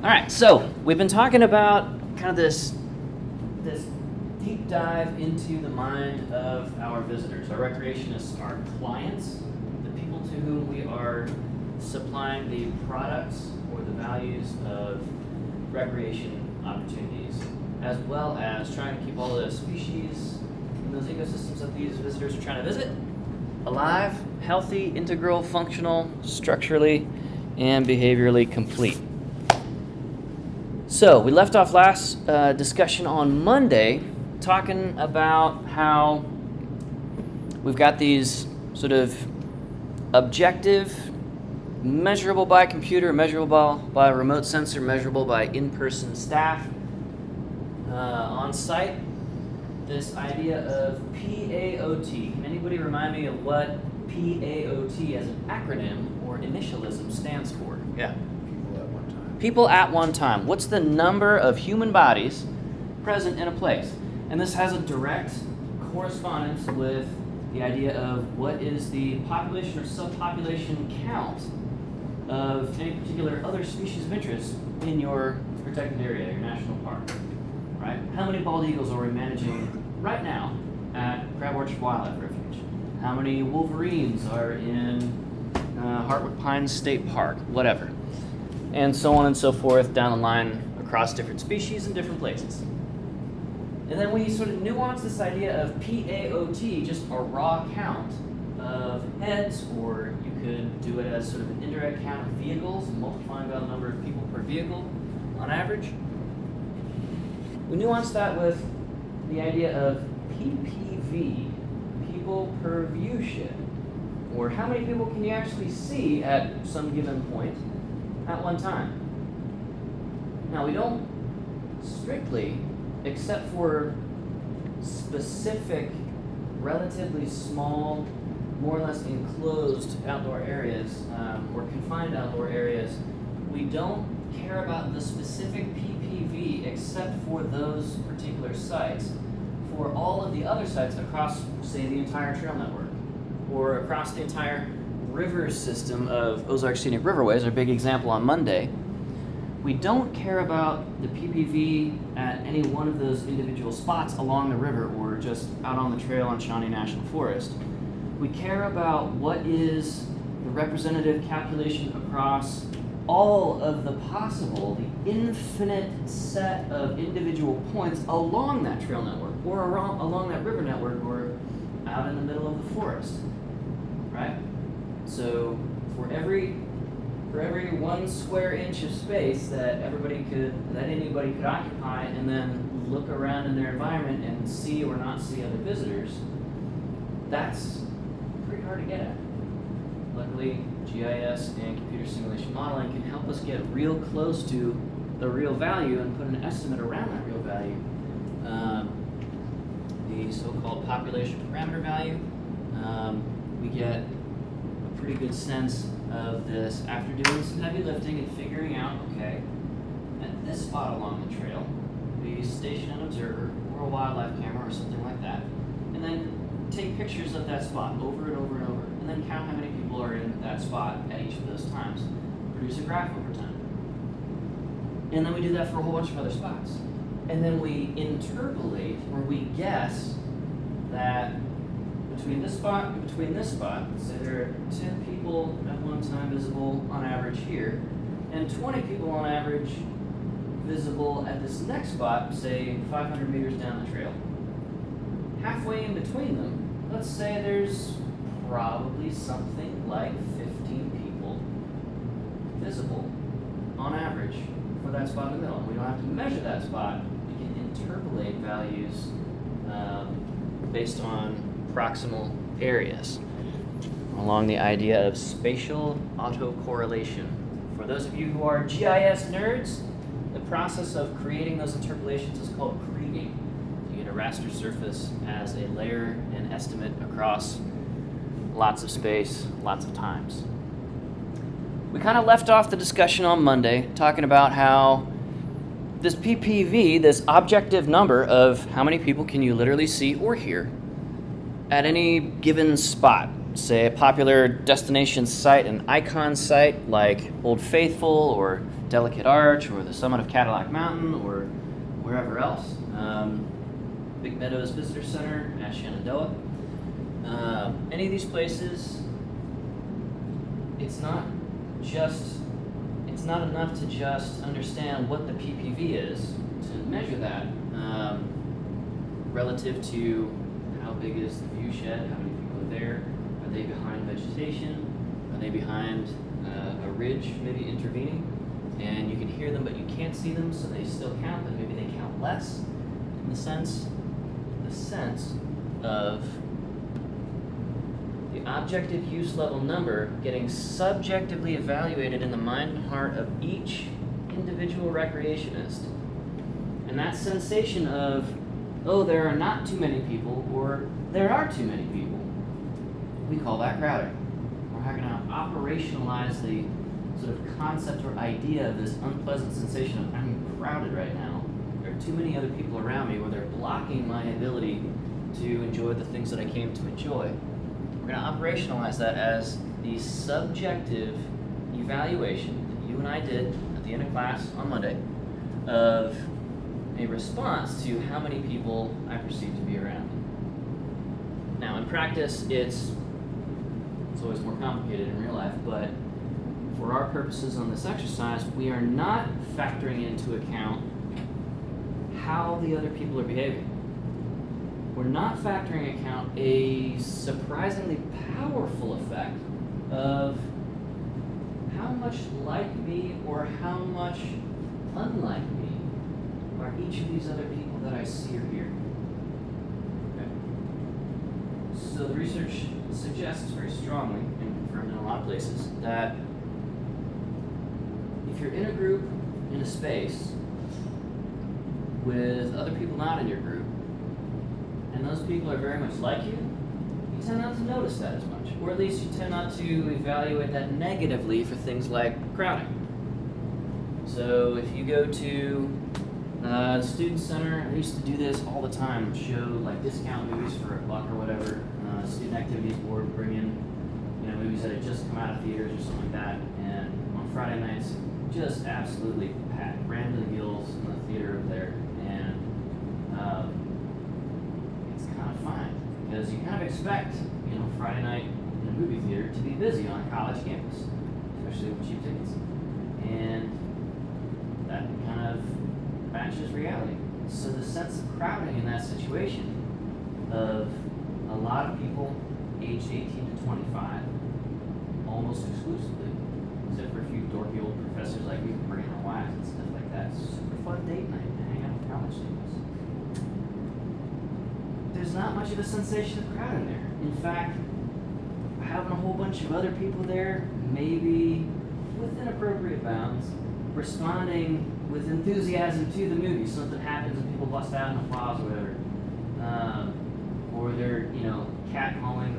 All right, so we've been talking about kind of this deep dive into the mind of our visitors, our recreationists, our clients, the people to whom we are supplying the products or the values of recreation opportunities, as well as trying to keep all the species and those ecosystems that these visitors are trying to visit alive, healthy, integral, functional, structurally, and behaviorally complete. So we left off last discussion on Monday talking about how we've got these sort of objective, measurable by computer, measurable by remote sensor, measurable by in-person staff on site. This idea of PAOT. Can anybody remind me of what PAOT as an acronym or initialism stands for? Yeah. People at one time. What's the number of human bodies present in a place? And this has a direct correspondence with the idea of what is the population or subpopulation count of any particular other species of interest in your protected area, your national park, right? How many bald eagles are we managing right now at Crab Orchard Wildlife Refuge? How many wolverines are in Hartwood Pines State Park, whatever. And so on and so forth down the line across different species and different places. And then we sort of nuance this idea of PAOT, just a raw count of heads, or you could do it as sort of an indirect count of vehicles, multiplying by the number of people per vehicle on average. We nuance that with the idea of PPV, people per view shed, or how many people can you actually see at some given point at one time. Now, we don't strictly, except for specific, relatively small, more or less enclosed outdoor areas or confined outdoor areas, we don't care about the specific PPV except for those particular sites. For all of the other sites across, say, the entire trail network, or across the entire river system of Ozark Scenic Riverways, our big example on Monday, we don't care about the PPV at any one of those individual spots along the river or just out on the trail on Shawnee National Forest. We care about what is the representative calculation across all of the possible, the infinite set of individual points along that trail network or along that river network or out in the middle of the forest, right? So for every 1 square inch of space that anybody could occupy and then look around in their environment and see or not see other visitors, that's pretty hard to get at. Luckily, GIS and computer simulation modeling can help us get real close to the real value and put an estimate around that real value. The so-called population parameter value, we get a pretty good sense of this after doing some heavy lifting and figuring out, okay, at this spot along the trail, we station an observer or a wildlife camera or something like that, and then take pictures of that spot over and over and over, and then count how many people are in that spot at each of those times. Produce a graph over time. And then we do that for a whole bunch of other spots. And then we interpolate, or we guess that between this spot and between this spot, say there are 10 people at one time visible on average here, and 20 people on average visible at this next spot, say 500 meters down the trail. Halfway in between them, let's say there's probably something like 15 people visible on average for that spot in the middle. And we don't have to measure that spot. We can interpolate values based on proximal areas along the idea of spatial autocorrelation. For those of you who are GIS nerds, the process of creating those interpolations is called kriging. You get a raster surface as a layer and estimate across lots of space, lots of times. We kind of left off the discussion on Monday talking about how this PPV, this objective number of how many people can you literally see or hear at any given spot say, a popular destination site, an icon site like Old Faithful or Delicate Arch or the summit of Cadillac Mountain or wherever else. Big Meadows Visitor Center at Shenandoah. Any of these places, it's not enough to just understand what the PPV is to measure that relative to how big is the view shed, how many people are there, are they behind vegetation, are they behind a ridge maybe intervening, and you can hear them but you can't see them, so they still count, but maybe they count less in the sense of the objective use level number getting subjectively evaluated in the mind and heart of each individual recreationist. And that sensation of, oh, there are not too many people, or there are too many people, we call that crowding. We're going to operationalize the sort of concept or idea of this unpleasant sensation of, I'm crowded right now. There are too many other people around me, or they're blocking my ability to enjoy the things that I came to enjoy. We're going to operationalize that as the subjective evaluation that you and I did at the end of class on Monday of a response to how many people I perceive to be around. Now, in practice, it's always more complicated in real life, but for our purposes on this exercise, we are not factoring into account how the other people are behaving. We're not factoring into account a surprisingly powerful effect of how much like me or how much unlike me are each of these other people that I see or hear. Okay. So the research suggests very strongly, and confirmed in a lot of places, that if you're in a group, in a space, with other people not in your group, and those people are very much like you, you tend not to notice that as much. Or at least you tend not to evaluate that negatively for things like crowding. So if you go to the Student Center, I used to do this all the time, show like discount movies for $1 or whatever. Student Activities Board would bring in movies that had just come out of theaters or something like that. And on Friday nights, just absolutely packed, ran to the gills in the theater over there. And it's kind of fun because you kind of expect, Friday night in a movie theater to be busy on a college campus, especially with cheap tickets. And that kind of matches reality. So the sense of crowding in that situation of a lot of people aged 18 to 25, almost exclusively, except for a few dorky old professors like me who bring out wives and stuff like that. Super fun date night to hang out with college students. There's not much of a sensation of crowding there. In fact, having a whole bunch of other people there, maybe within appropriate bounds, responding with enthusiasm to the movie. Something happens and people bust out in applause or whatever. Or they're, catcalling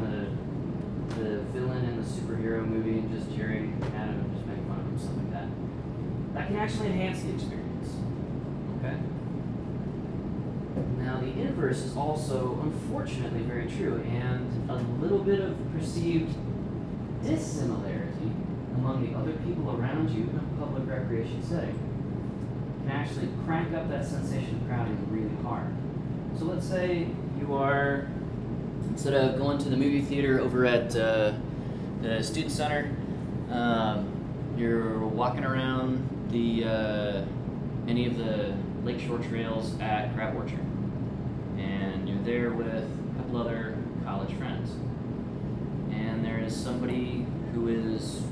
the villain in the superhero movie and just cheering at him and just making fun of him, something like that. That can actually enhance the experience. Okay? Now, the inverse is also, unfortunately, very true, and a little bit of perceived dissimilarity among the other people around you in a public recreation setting can actually crank up that sensation of crowding really hard. So let's say you are, instead of going to the movie theater over at the Student Center, you're walking around any of the lakeshore trails at Crab Orchard. And you're there with a couple other college friends. And there is somebody who is,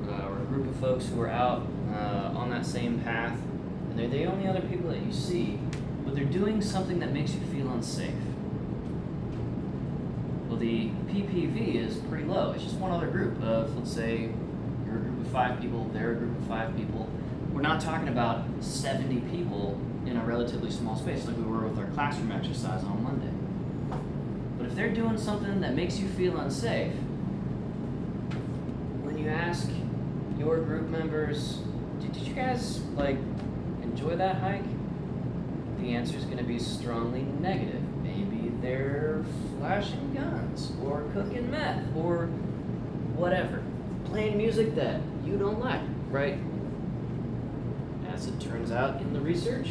or a group of folks who are out on that same path, and they're the only other people that you see, but they're doing something that makes you feel unsafe. Well, the PPV is pretty low. It's just one other group of, let's say, you're a group of 5 people, they're a group of 5 people. We're not talking about 70 people in a relatively small space like we were with our classroom exercise on Monday. But if they're doing something that makes you feel unsafe, when you ask your group members, did you guys enjoy that hike? The answer is going to be strongly negative. Maybe they're flashing guns or cooking meth or whatever, playing music that you don't like, right? As it turns out in the research,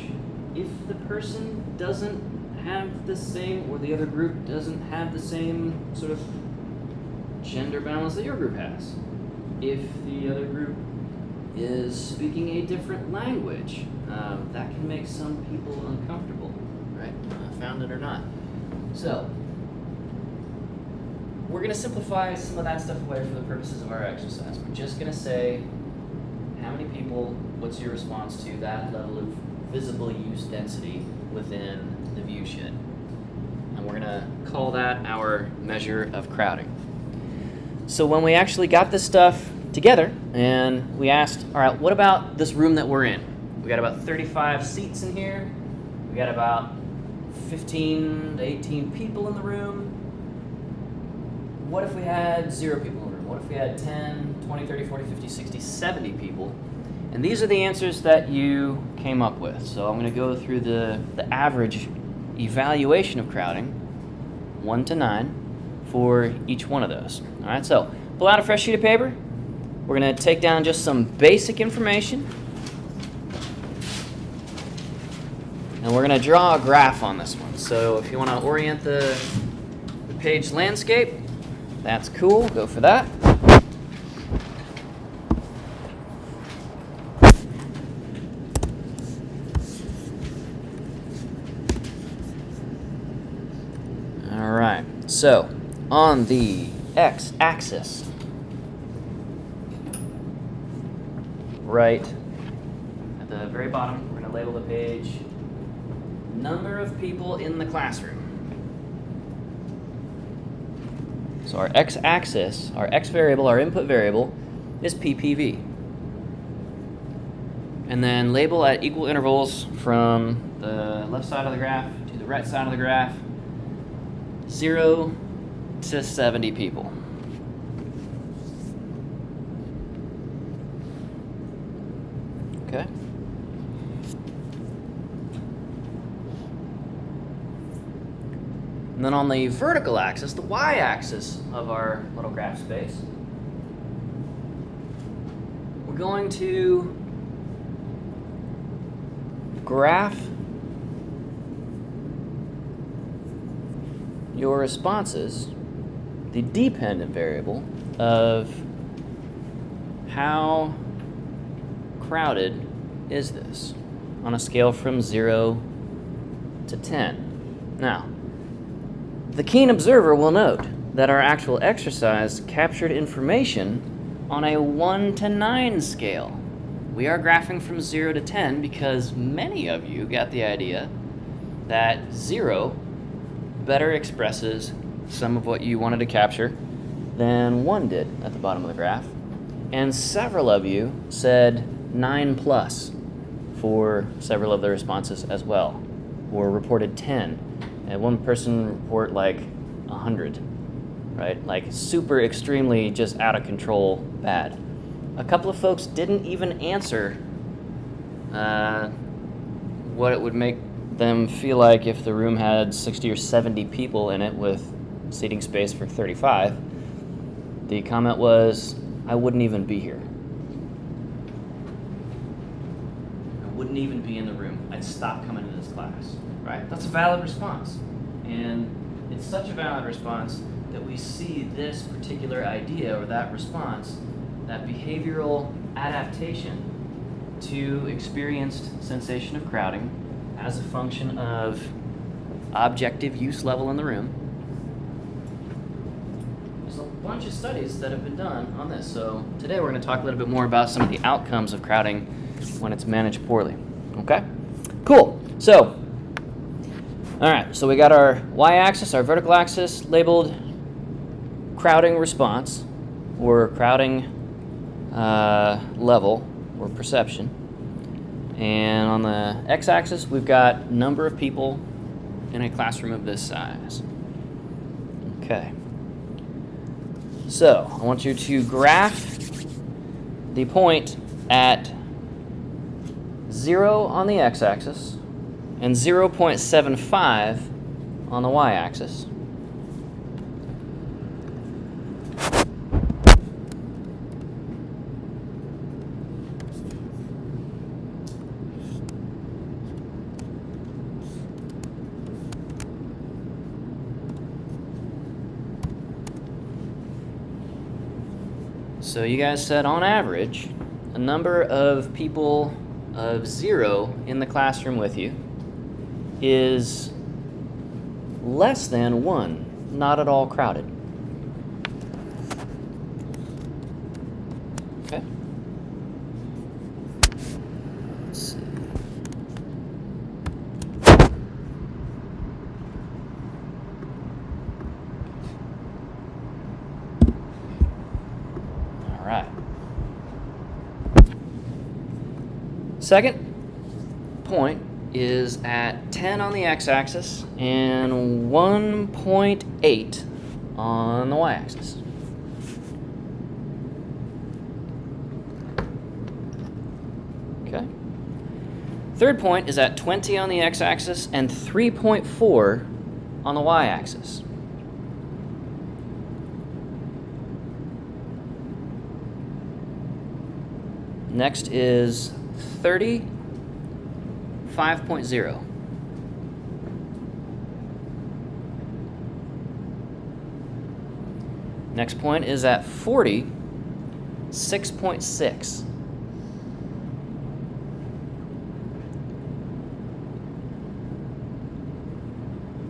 if the person doesn't have the same, or the other group doesn't have the same sort of gender balance that your group has, if the other group is speaking a different language, that can make some people uncomfortable, right? Found it or not. So, we're going to simplify some of that stuff away for the purposes of our exercise. We're just going to say, how many people, what's your response to that level of visible use density within the view shed? And we're going to call that our measure of crowding. So when we actually got this stuff together and we asked, all right, what about this room that we're in? We got about 35 seats in here. We got about 15 to 18 people in the room. What if we had 0 people in the room? What if we had 10, 20, 30, 40, 50, 60, 70 people? And these are the answers that you came up with. So I'm going to go through the average evaluation of crowding, 1 to 9, for each one of those. All right, so pull out a fresh sheet of paper. We're going to take down just some basic information. And we're going to draw a graph on this one. So if you want to orient the page landscape, that's cool. Go for that. All right. So on the x-axis, right at the very bottom, we're going to label the page number of people in the classroom. So our x-axis, our x variable, our input variable, is PPV. And then label at equal intervals from the left side of the graph to the right side of the graph, 0 to 70 people. Okay. And then on the vertical axis, the y-axis of our little graph space, we're going to graph your responses, the dependent variable of how crowded is this on a scale from 0 to 10. Now, the keen observer will note that our actual exercise captured information on a 1 to 9 scale. We are graphing from 0 to 10 because many of you got the idea that 0 better expresses some of what you wanted to capture than 1 did at the bottom of the graph. And several of you said 9 plus for several of the responses as well, or reported 10. And one person report like 100, right? Like super extremely just out of control bad. A couple of folks didn't even answer what it would make them feel like if the room had 60 or 70 people in it with seating space for 35. The comment was, I wouldn't even be here. I wouldn't even be in the room. I'd stop coming to this class, right? That's a valid response. And it's such a valid response that we see this particular idea or that response, that behavioral adaptation to experienced sensation of crowding as a function of objective use level in the room. There's a bunch of studies that have been done on this. So today we're going to talk a little bit more about some of the outcomes of crowding when it's managed poorly. Okay? Cool. So, all right. So we got our y-axis, our vertical axis labeled crowding response or crowding level or perception. And on the x-axis, we've got number of people in a classroom of this size. Okay. So I want you to graph the point at 0 on the x-axis and 0.75 on the y-axis. So you guys said on average, a number of people of 0 in the classroom with you is less than 1, not at all crowded. Okay. Let's see. All right. Second point is at 10 on the x-axis and 1.8 on the y-axis. Okay. Third point is at 20 on the x-axis and 3.4 on the y-axis. Next is 30, 5.0. Next point is at 40, 6.6.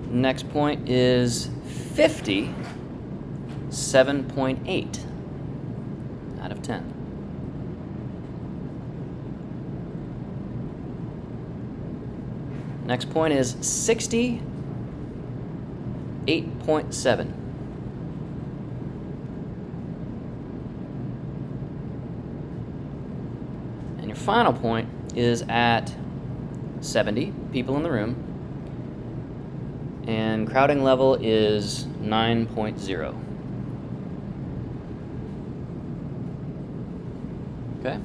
Next point is 50, 7.8 out of 10. Next point is 60, 8.7. And your final point is at 70 people in the room, and crowding level is 9.0. Okay?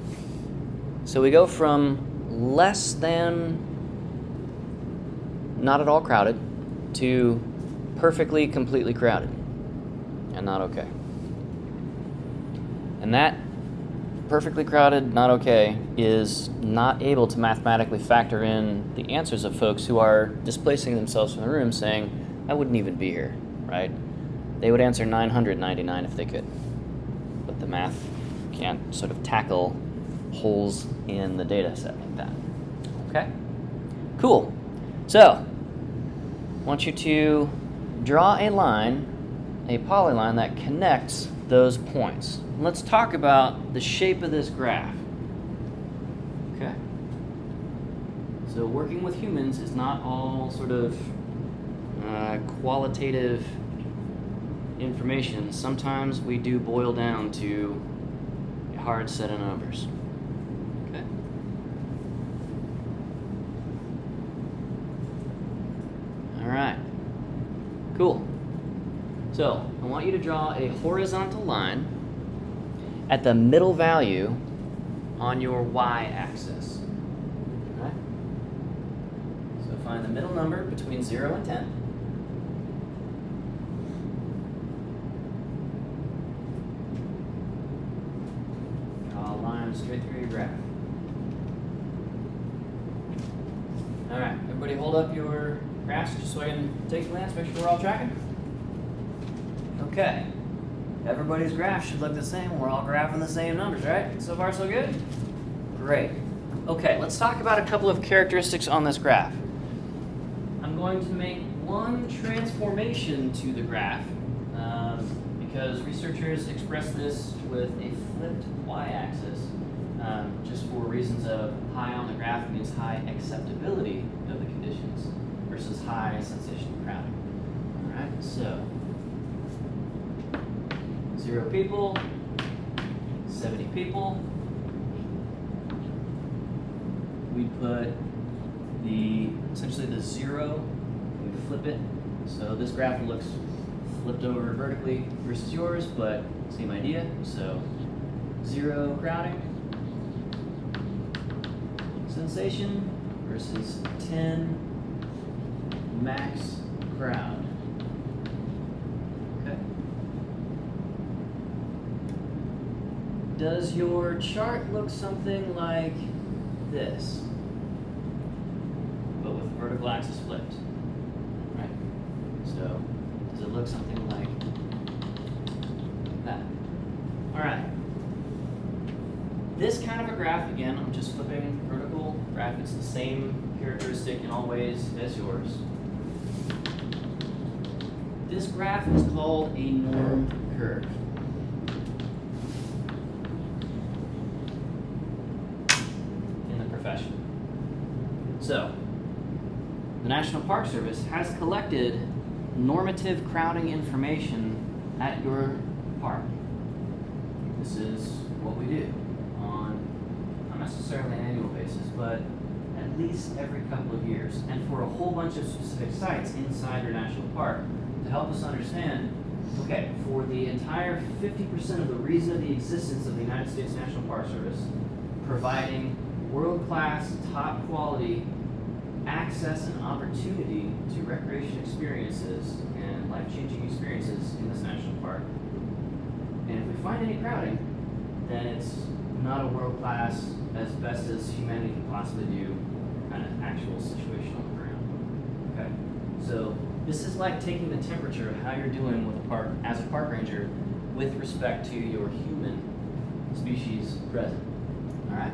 So we go from less than not at all crowded to perfectly, completely crowded and not okay. And that perfectly crowded, not okay, is not able to mathematically factor in the answers of folks who are displacing themselves from the room saying, I wouldn't even be here, right? They would answer 999 if they could. But the math can't sort of tackle holes in the data set like that. Okay? Cool. So, I want you to draw a line, a polyline that connects those points. Let's talk about the shape of this graph. Okay. So working with humans is not all sort of qualitative information. Sometimes we do boil down to a hard set of numbers. Okay. All right. Cool. So I want you to draw a horizontal line at the middle value on your y-axis. Okay? So find the middle number between 0 and 10. Draw a line straight through your graph. All right, everybody hold up your graphs just so I can take a glance, make sure we're all tracking. Okay. Everybody's graph should look the same. We're all graphing the same numbers, right? So far, so good? Great. Okay, let's talk about a couple of characteristics on this graph. I'm going to make one transformation to the graph because researchers express this with a flipped y-axis just for reasons of high on the graph means high acceptability of the conditions versus high sensation of crowding. All right, so 0 people, 70 people. We put essentially the 0, we flip it. So this graph looks flipped over vertically versus yours, but same idea. So 0 crowding, sensation versus 10 max crowd. Okay. Does your chart look something like this, but with the vertical axis flipped? Right. So, does it look something like that? All right. This kind of a graph, again, I'm just flipping vertical graph. It's the same characteristic in all ways as yours. This graph is called a norm curve. In the profession. So, the National Park Service has collected normative crowding information at your park. This is what we do on, not necessarily an annual basis, but at least every couple of years, and for a whole bunch of specific sites inside your national park to help us understand, okay, for the entire 50% of the reason of the existence of the United States National Park Service, providing world-class, top-quality access and opportunity to recreation experiences and life-changing experiences in this national park. And if we find any crowding, then it's not a world-class, as best as humanity can possibly do, kind of actual situation on the ground. Okay? So this is like taking the temperature of how you're doing with a park as a park ranger with respect to your human species present. All right?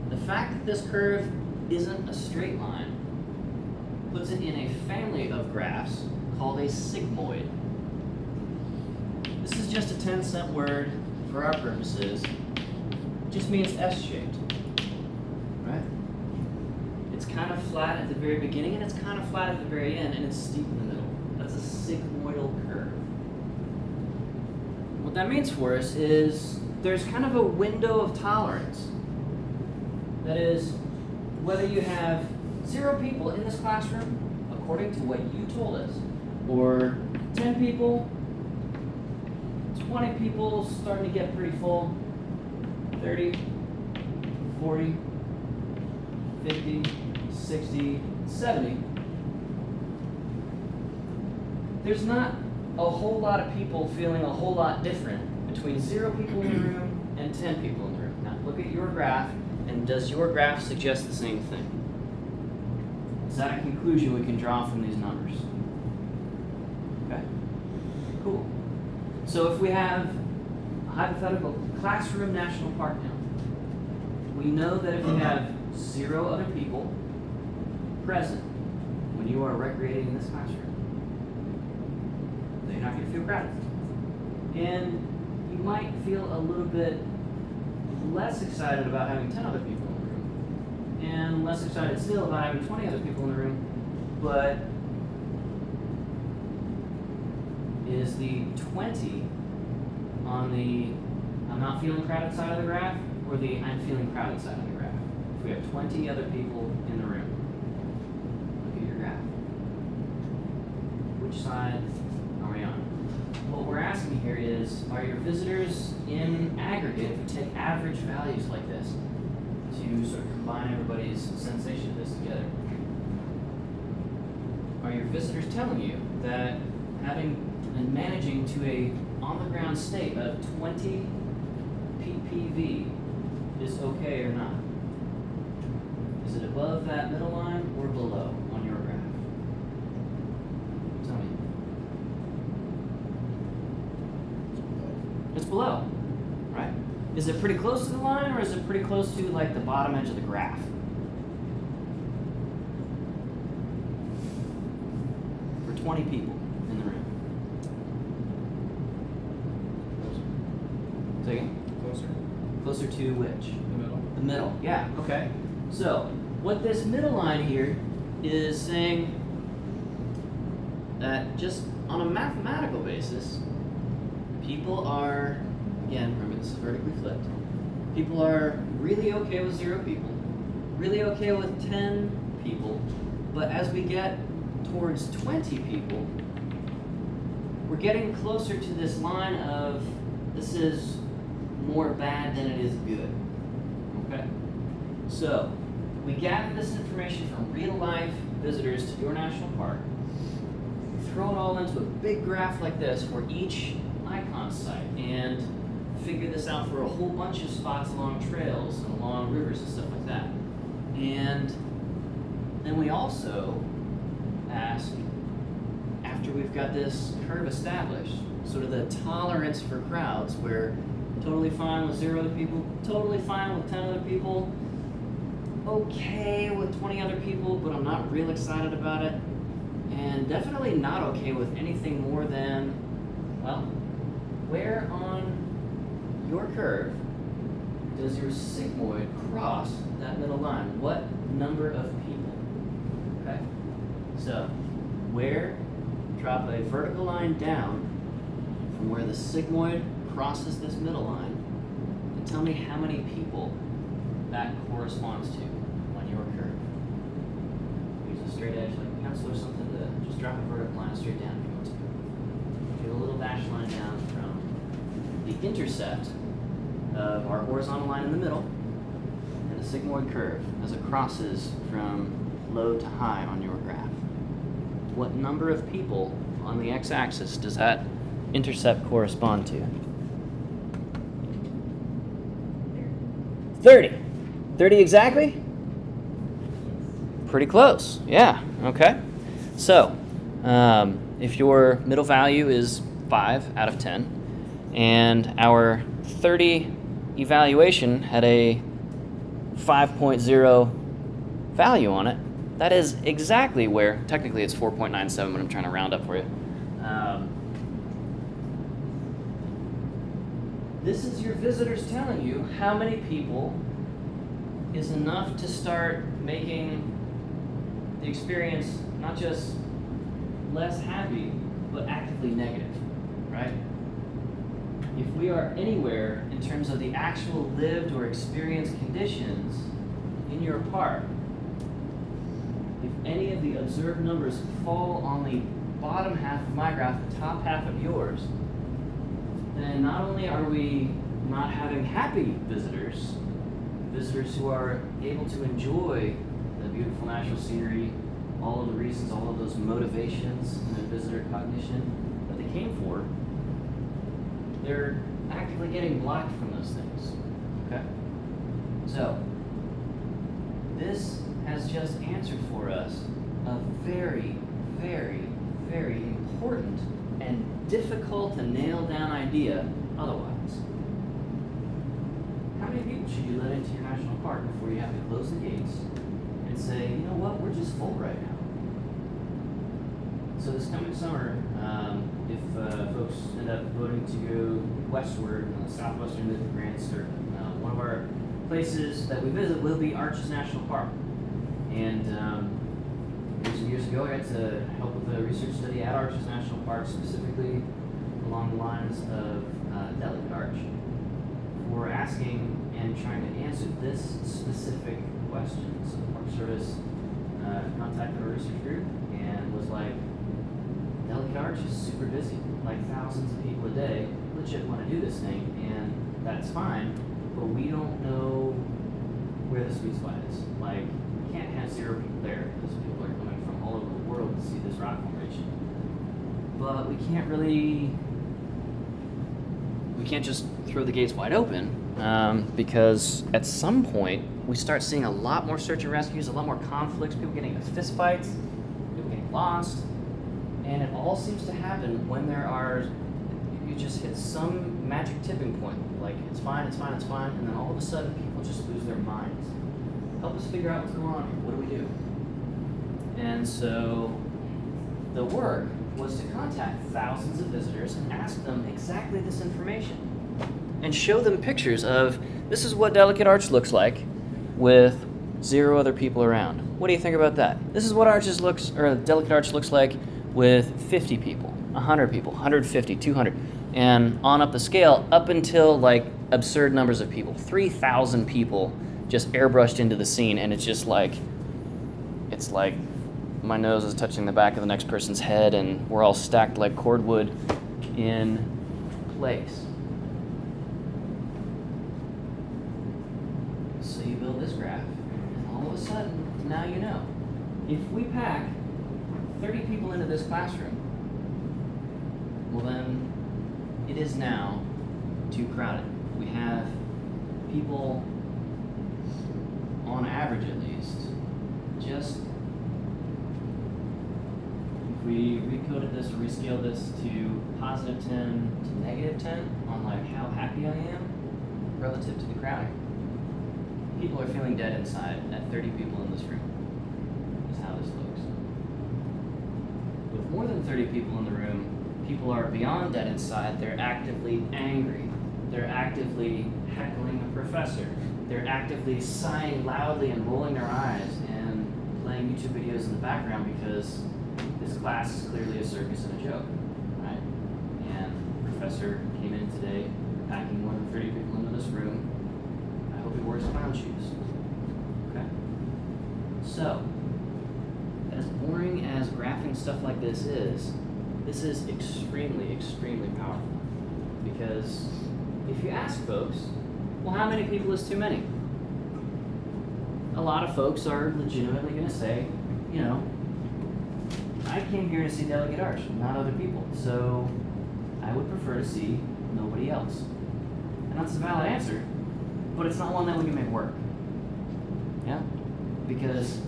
The fact that this curve isn't a straight line puts it in a family of graphs called a sigmoid. This is just a 10-cent word for our purposes. It just means S-shaped. Right? It's kind of flat at the very beginning and it's kind of flat at the very end and it's steep in the middle. That's a sigmoidal curve. What that means for us is there's kind of a window of tolerance. That is, whether you have 0 people in this classroom, according to what you told us, or 10 people, 20 people starting to get pretty full, 30, 40, 50, 60, 70. There's not a whole lot of people feeling a whole lot different between 0 people in the room and 10 people in the room. Now look at your graph, and does your graph suggest the same thing? Is that a conclusion we can draw from these numbers? Okay, cool. So if we have a hypothetical classroom national park now, we know that if we have 0 other people present when you are recreating in this classroom, then you're not going to feel crowded. And you might feel a little bit less excited about having 10 other people in the room, and less excited still about having 20 other people in the room, but is the 20 on the I'm not feeling crowded side of the graph, or the I'm feeling crowded side of the graph? If we have 20 other people in the room, look at your graph. Which side are we on? What we're asking here is, are your visitors in aggregate, if we take average values like this, to sort of combine everybody's sensation of this together, are your visitors telling you that having and managing to a on-the-ground state of 20 ppv is okay or not? Is it above that middle line or below on your graph? Tell me. It's below, right? Is it pretty close to the line, or is it pretty close to like the bottom edge of the graph? For 20 people in the room. Say again? Closer. Closer to which? The middle. The middle, yeah, okay. So, what this middle line here is saying that just on a mathematical basis, people are, again, remember this is vertically flipped, people are really okay with 0 people, really okay with 10 people, but as we get towards 20 people, we're getting closer to this line of this is more bad than it is good. Okay? So, we gather this information from real life visitors to your national park, throw it all into a big graph like this for each icon site and figure this out for a whole bunch of spots along trails and along rivers and stuff like that. And then we also ask, after we've got this curve established, sort of the tolerance for crowds, where totally fine with 0 other people, totally fine with 10 other people, okay with 20 other people, but I'm not real excited about it, and definitely not okay with anything more than, well, where on your curve does your sigmoid cross that middle line? What number of people? Okay, so where, drop a vertical line down from where the sigmoid crosses this middle line, and tell me how many people that corresponds to on your curve. Use a straight edge like a pencil or something to just drop a vertical line straight down if you want to. Do a little dashed line down from the intercept of our horizontal line in the middle and the sigmoid curve as it crosses from low to high on your graph. What number of people on the x-axis does that intercept correspond to? 30. 30 exactly? Pretty close. Yeah, okay. So, if your middle value is 5 out of 10, and our 30 evaluation had a 5.0 value on it, that is exactly where, technically it's 4.97, but I'm trying to round up for you. This is your visitors telling you how many people is enough to start making the experience not just less happy, but actively negative, right? If we are anywhere in terms of the actual lived or experienced conditions in your park, if any of the observed numbers fall on the bottom half of my graph, the top half of yours, then not only are we not having happy visitors, visitors who are able to enjoy the beautiful natural scenery, all of the reasons, all of those motivations in their visitor cognition that they came for, they're actively getting blocked from those things. Okay? So, this has just answered for us a very, very, very important and difficult to nail down idea otherwise. How many people should you let into your national park before you have to close the gates and say, you know what, we're just full right now? So this coming summer, if folks end up voting to go westward, southwestern Grants, or one of our places that we visit will be Arches National Park. And years ago, I got to help with a research study at Arches National Park, specifically along the lines of Delicate Arch, for asking and trying to answer this specific question. So the Park Service contacted our research group and was like, Delicate Arch is super busy, like thousands of people a day legit want to do this thing, and that's fine, but we don't know where the sweet spot is. Like, we can't have 0 people there because people are coming from all over the world to see this rock formation. But we can't just throw the gates wide open, because at some point we start seeing a lot more search and rescues, a lot more conflicts, people getting into fist fights, people getting lost, and it all seems to happen when you just hit some magic tipping point, like it's fine, and then all of a sudden people just lose their minds. Help us figure out what's going on here. What do we do? And so the work was to contact thousands of visitors and ask them exactly this information and show them pictures of, this is what Delicate Arch looks like with 0 other people around. What do you think about that? This is what Delicate Arch looks like with 50 people, 100 people, 150, 200, and on up the scale up until like absurd numbers of people, 3,000 people just airbrushed into the scene, and it's just like, it's like my nose is touching the back of the next person's head, and we're all stacked like cordwood in place. So you build this graph, and all of a sudden, now you know. If we pack 30 people into this classroom, well then it is now too crowded. We have people, on average at least, just, if we recoded this or rescaled this to +10 to -10 on like how happy I am relative to the crowding, people are feeling dead inside at 30 people in this room, is how this looks. With more than 30 people in the room, people are beyond dead inside. They're actively angry. They're actively heckling a professor. They're actively sighing loudly and rolling their eyes and playing YouTube videos in the background because this class is clearly a circus and a joke, right? And the professor came in today packing more than 30 people into this room. I hope he wears clown shoes. Okay? So, as boring as graphing stuff like this is extremely, extremely powerful. Because if you ask folks, well, how many people is too many? A lot of folks are legitimately going to say, you know, I came here to see Delegate Arch, not other people, so I would prefer to see nobody else. And that's a valid answer, but it's not one that we can make work. Yeah? Because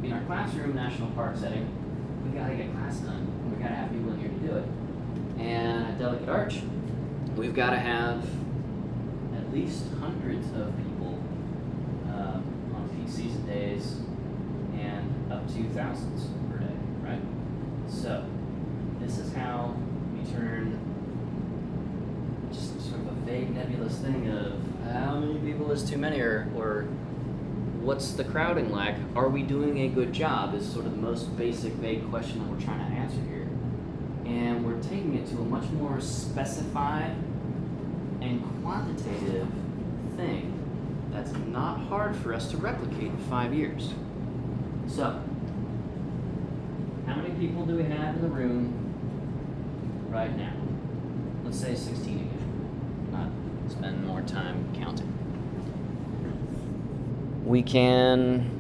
in our classroom national park setting, we gotta get class done. We gotta have people in here to do it. And at Delegate Arch, we've gotta have at least hundreds of people on peak season days and up to thousands per day, right? So this is how we turn just sort of a vague nebulous thing of how many people is too many, or what's the crowding like? Are we doing a good job is sort of the most basic vague question that we're trying to answer here. And we're taking it to a much more specified and quantitative thing that's not hard for us to replicate in 5 years. So, how many people do we have in the room right now? Let's say 16 again. Not spend more time counting. We can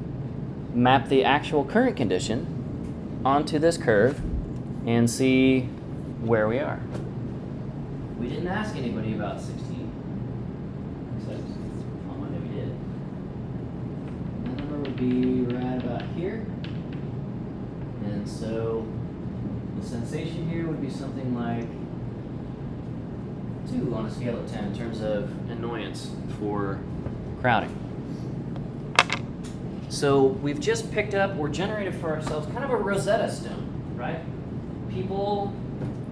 map the actual current condition onto this curve and see where we are. We didn't ask anybody about 16, except on Monday we did. That number would be right about here. And so the sensation here would be something like 2 on a scale of 10 in terms of annoyance for crowding. So we've just picked up or generated for ourselves kind of a Rosetta Stone, right? People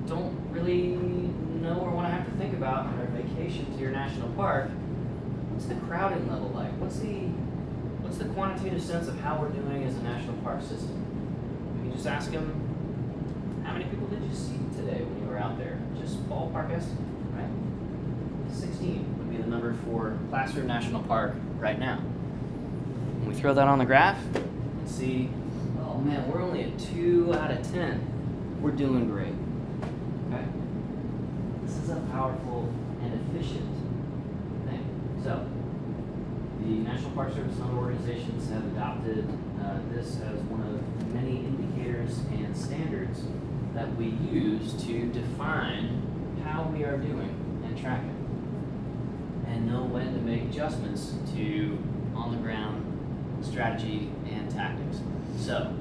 don't really know or want to have to think about on their vacation to your national park. What's the crowding level like? What's the quantitative sense of how we're doing as a national park system? We can just ask them, how many people did you see today when you were out there? Just ballpark estimate, right? 16 would be the number for Classroom National Park right now. When we throw that on the graph and see, oh man, we're only at 2 out of 10. We're doing great. Okay? This is a powerful and efficient thing. So, the National Park Service and other organizations have adopted this as one of many indicators and standards that we use to define how we are doing and track it, and know when to make adjustments to on-the-ground strategy and tactics. So,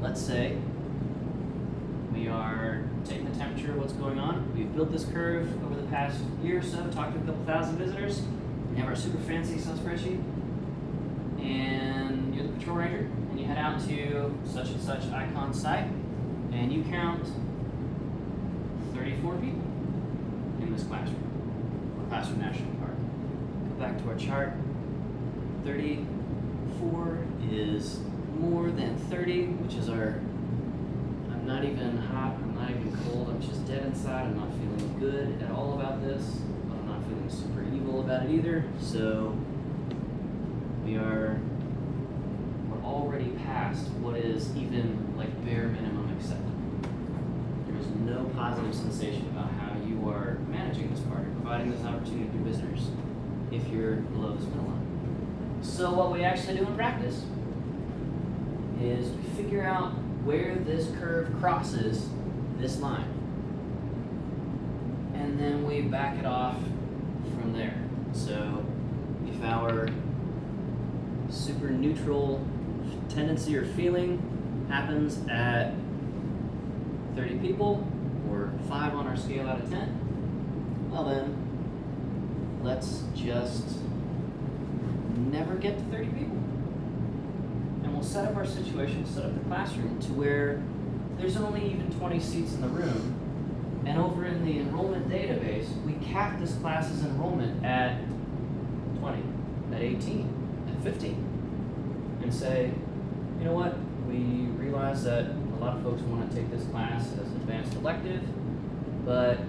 let's say we are taking the temperature of what's going on. We've built this curve over the past year or so, talked to a couple thousand visitors. We have our super fancy Excel spreadsheet. And you're the patrol ranger, and you head out to such and such icon site, and you count 34 people in this classroom, or Classroom National Park. Go back to our chart. 34 is more than 30, which is our, I'm not even hot, I'm not even cold, I'm just dead inside. I'm not feeling good at all about this, but I'm not feeling super evil about it either. So we're already past what is even like bare minimum acceptable. There is no positive sensation about how you are managing this park and providing this opportunity to visitors if you're below this middle line. So what we actually do in practice is we figure out where this curve crosses this line. and then we back it off from there. So if our super neutral tendency or feeling happens at 30 people, or 5 on our scale out of 10, well then, let's just never get to 30 people. And we'll set up our situation, set up the classroom to where there's only even 20 seats in the room, and over in the enrollment database, we cap this class's enrollment at 20, at 18, at 15, and say, you know what, we realize that a lot of folks want to take this class as an advanced elective, but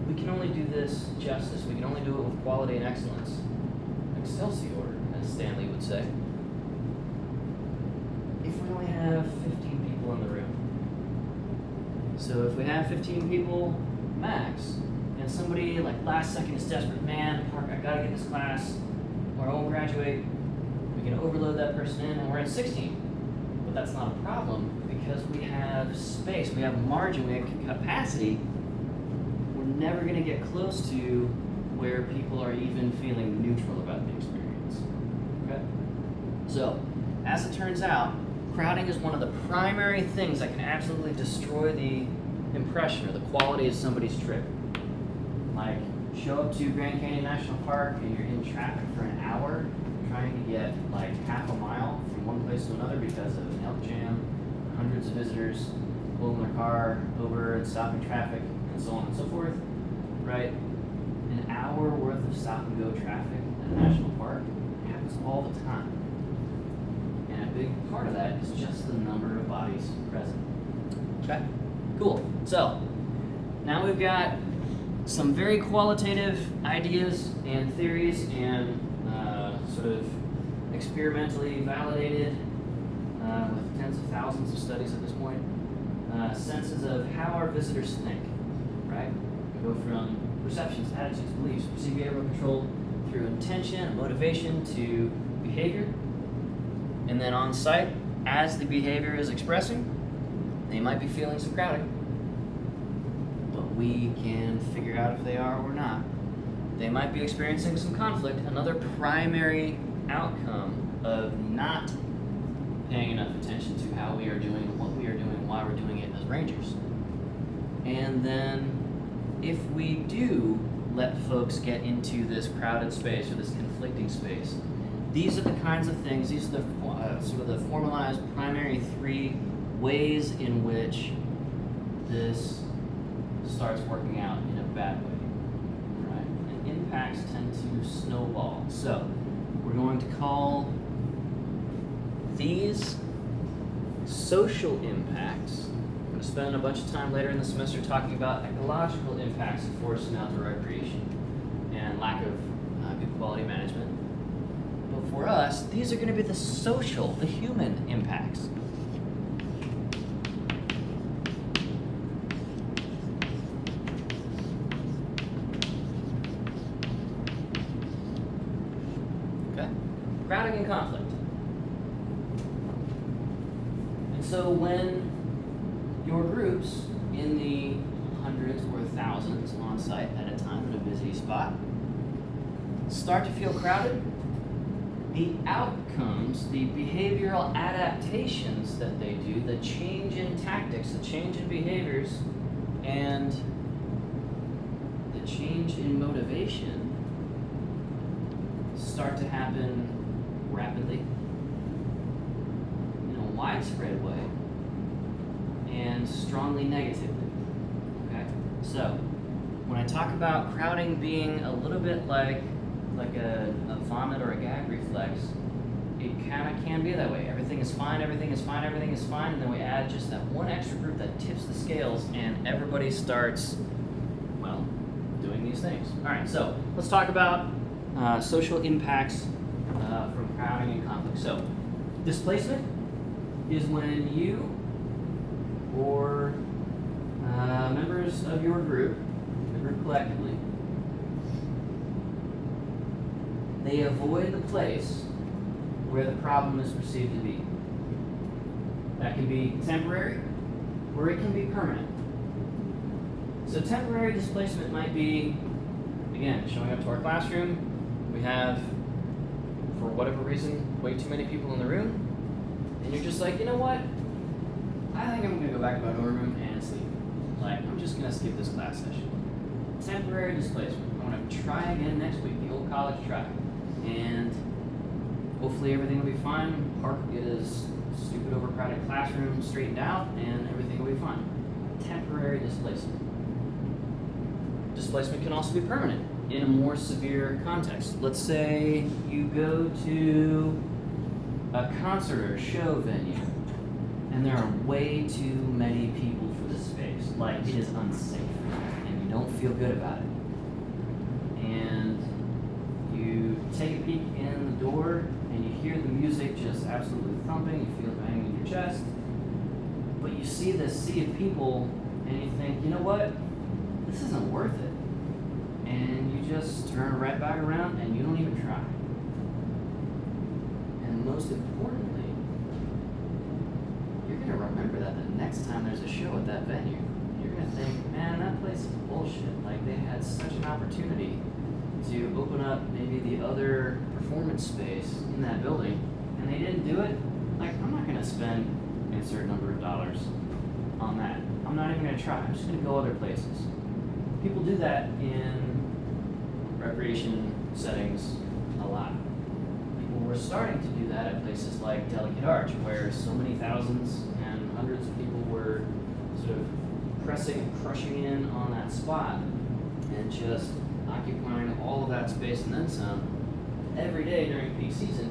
we can only do this justice. We can only do it with quality and excellence. Excelsior, as Stanley would say. If we only have 15 people in the room. So if we have 15 people max, and somebody like last second is desperate, man, Park, I gotta get this class, or I won't graduate, we can overload that person in, and we're at 16. But that's not a problem because we have space, we have margin, we have capacity. We're never gonna get close to where people are even feeling neutral about the experience. Okay? So, as it turns out, crowding is one of the primary things that can absolutely destroy the impression or the quality of somebody's trip. Like, show up to Grand Canyon National Park and you're in traffic for an hour trying to get like half a mile from one place to another because of an elk jam, hundreds of visitors pulling their car over and stopping traffic, and so on and so forth, right? An hour worth of stop and go traffic at a national park happens all the time. And a big part of that is just the number of bodies present. Okay, cool. So now we've got some very qualitative ideas and theories and sort of experimentally validated with tens of thousands of studies at this point, senses of how our visitors think, right? We go from perceptions, attitudes, beliefs, perceived behavioral control through intention and motivation to behavior. And then on site, as the behavior is expressing, they might be feeling some crowding. But we can figure out if they are or not. They might be experiencing some conflict, another primary outcome of not paying enough attention to how we are doing, what we are doing, why we're doing it as rangers. And then if we do let folks get into this crowded space or this conflicting space, these are the kinds of things, these are the sort of the formalized primary 3 ways in which this starts working out in a bad way, right? And impacts tend to snowball. So we're going to call these social impacts. I'm going to spend a bunch of time later in the semester talking about ecological impacts of forest and outdoor recreation and lack of good quality management. But for us, these are going to be the social, the human impacts. Okay? Crowding and conflict. And so when your groups in the hundreds or thousands on site at a time in a busy spot start to feel crowded, the outcomes, the behavioral adaptations that they do, the change in tactics, the change in behaviors, and the change in motivation start to happen rapidly, in a widespread way, and strongly negatively. Okay? So, when I talk about crowding being a little bit like a vomit or a gag reflex, it kind of can be that way. Everything is fine, everything is fine, everything is fine, and then we add just that one extra group that tips the scales, and everybody starts, well, doing these things. All right, so let's talk about social impacts from crowding and conflict. So, displacement is when you or members of your group, the group collectively, they avoid the place where the problem is perceived to be. That can be temporary, or it can be permanent. So temporary displacement might be, again, showing up to our classroom. We have, for whatever reason, way too many people in the room, and you're just like, you know what? I think I'm gonna go back to my dorm room and sleep. Like, I'm just gonna skip this class session. Temporary displacement. I'm gonna try again next week, the old college try. And hopefully everything will be fine. Park is stupid overcrowded classroom straightened out, and everything will be fine. Temporary displacement. Displacement can also be permanent in a more severe context. Let's say you go to a concert or a show venue, and there are way too many people for the space. Like, it is unsafe, and you don't feel good about it. And you take a peek in the door, and you hear the music just absolutely thumping, you feel it banging in your chest, but you see this sea of people, and you think, you know what? This isn't worth it. And you just turn right back around, and you don't even try. And most importantly, you're going to remember that the next time there's a show at that venue. You're going to think, man, that place is bullshit. Like, they had such an opportunity to open up maybe the other performance space in that building, and they didn't do it. Like, I'm not going to spend a certain number of dollars on that. I'm not even going to try. I'm just going to go other places. People do that in recreation settings a lot. People were starting to do that at places like Delicate Arch, where so many thousands and hundreds of people were sort of pressing and crushing in on that spot and just occupying all of that space and then some every day during peak season,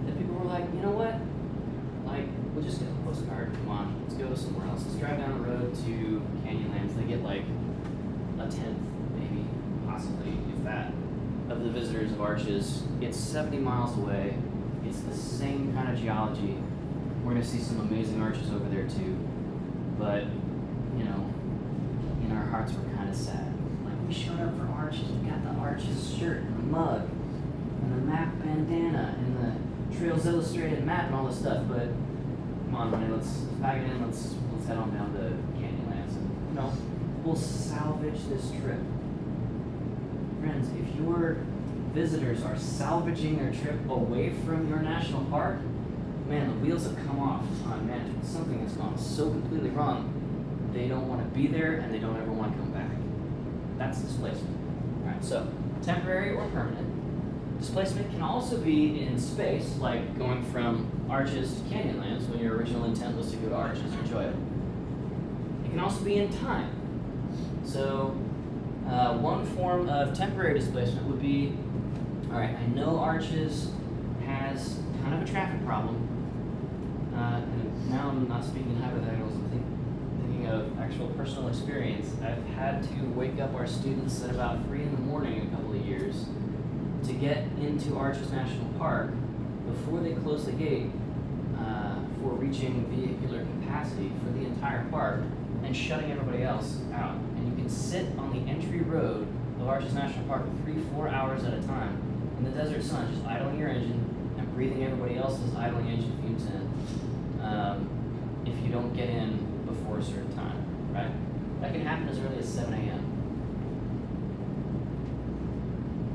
that people were like, you know what? Like, we'll just get a postcard. Come on, let's go somewhere else. Let's drive down the road to Canyonlands. They get like a tenth, maybe, possibly, if that, of the visitors of Arches. It's 70 miles away. It's the same kind of geology. We're going to see some amazing arches over there too. But, you know, in our hearts we're kind of sad. Like, we showed up for Arches. We got the Arches shirt and the mug and the map bandana and the Trails Illustrated map and all this stuff. But come on, honey, let's pack it in. Let's head on down to Canyonlands. And, you know, we'll salvage this trip. Friends, if your visitors are salvaging their trip away from your national park, man, the wheels have come off on management. Something has gone so completely wrong. They don't want to be there, and they don't ever want to come back. That's displacement. All right, so temporary or permanent. Displacement can also be in space, like going from Arches to Canyonlands when your original intent was to go to Arches and enjoy it. It can also be in time. So one form of temporary displacement would be, all right, I know Arches has kind of a traffic problem, and now I'm not speaking hypotheticals, I'm thinking of actual personal experience. I've had to wake up our students at about 3 in the morning a couple of years to get into Arches National Park before they close the gate for reaching vehicular capacity for the entire park and shutting everybody else out. And you can sit on the entry road of Arches National Park for 3-4 hours at a time in the desert sun, just idling your engine and breathing everybody else's idling engine fumes in if you don't get in before a certain time, right? That can happen as early as 7 a.m.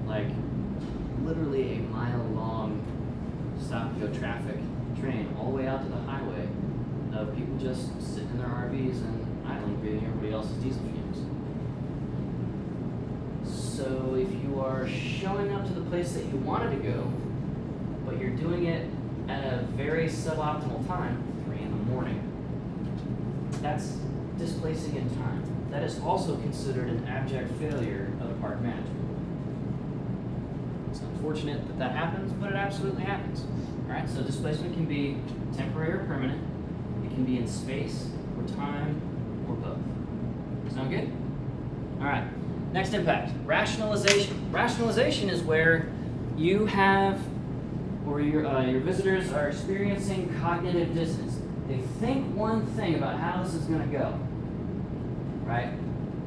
Like, literally a mile-long stop-and-go traffic train all the way out to the highway of people just sitting in their RVs and idling, breathing everybody else's diesel fumes. So if you are showing up to the place that you wanted to go, but you're doing it at a very suboptimal time, 3 in the morning, that's displacing in time. That is also considered an abject failure of park management. It's unfortunate that that happens, but it absolutely happens. All right, so displacement can be temporary or permanent. It can be in space or time or both. Sound good? All right, next impact, rationalization. Rationalization is where you have, or your visitors are experiencing cognitive dissonance. They think one thing about how this is going to go, right?